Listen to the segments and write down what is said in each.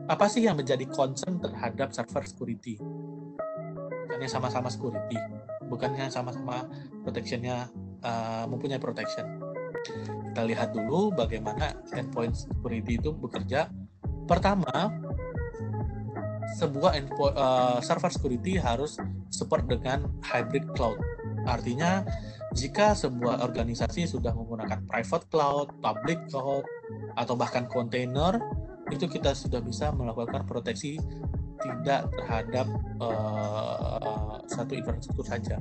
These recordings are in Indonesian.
apa sih yang menjadi concern terhadap server security? Bukannya sama-sama security, bukannya sama-sama protectionnya mempunyai protection. Kita lihat dulu bagaimana endpoint security itu bekerja. Pertama, sebuah server security harus support dengan hybrid cloud. Artinya, jika sebuah organisasi sudah menggunakan private cloud, public cloud, atau bahkan container, itu kita sudah bisa melakukan proteksi tidak terhadap satu infrastruktur saja.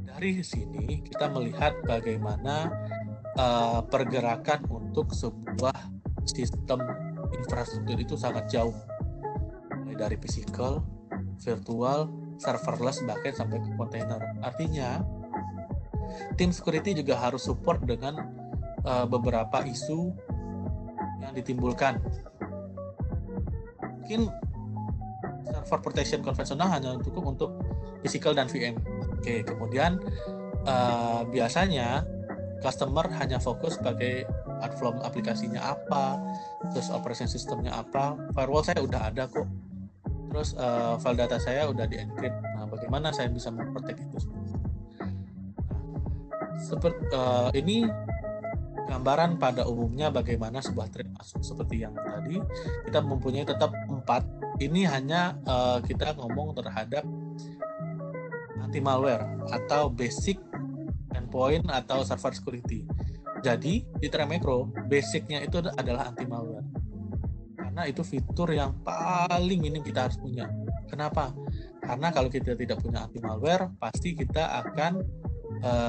Dari sini kita melihat bagaimana pergerakan untuk sebuah sistem infrastruktur itu sangat jauh, mulai dari physical, virtual, serverless, bahkan sampai ke container. Artinya tim security juga harus support dengan beberapa isu yang ditimbulkan. Mungkin server protection konvensional hanya cukup untuk physical dan VM. Oke, kemudian biasanya customer hanya fokus pakai platform aplikasinya apa, terus operation systemnya apa, firewall saya udah ada kok, terus file data saya udah di-encrypt. Nah, bagaimana saya bisa memprotect itu semua? Seperti ini gambaran pada umumnya bagaimana sebuah threat masuk. Seperti yang tadi, kita mempunyai tetap 4. Ini hanya kita ngomong terhadap anti malware atau basic endpoint atau server security. Jadi di Tremecro basicnya itu adalah anti malware, karena itu fitur yang paling minim kita harus punya. Kenapa? Karena kalau kita tidak punya anti malware, pasti kita akan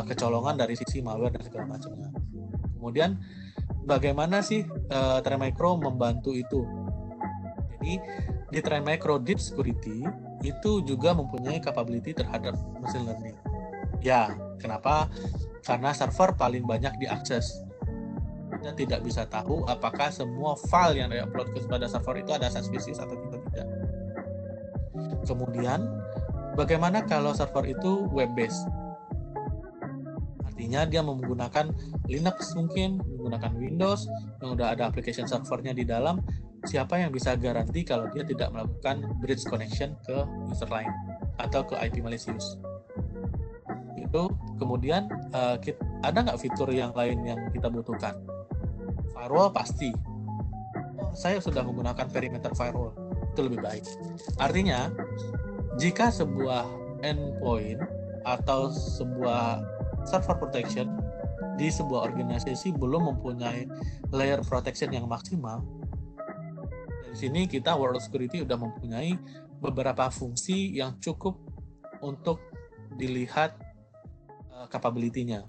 kecolongan dari sisi malware dan segala macamnya. Kemudian bagaimana sih Tremecro membantu itu? Jadi di Tremecro Deep Security itu juga mempunyai capability terhadap machine learning. Ya, kenapa? Karena server paling banyak diakses. Kita tidak bisa tahu apakah semua file yang di-upload kepada server itu ada suspicious atau tidak. Kemudian, bagaimana kalau server itu web-based? Artinya dia menggunakan Linux mungkin, menggunakan Windows, yang udah ada application servernya di dalam. Siapa yang bisa garansi kalau dia tidak melakukan bridge connection ke user lain atau ke IP malicious? Itu kemudian ada nggak fitur yang lain yang kita butuhkan? Firewall pasti. Oh, saya sudah menggunakan perimeter firewall, itu lebih baik. Artinya, jika sebuah endpoint atau sebuah server protection di sebuah organisasi belum mempunyai layer protection yang maksimal, dari sini kita World Security sudah mempunyai beberapa fungsi yang cukup untuk dilihat capability-nya.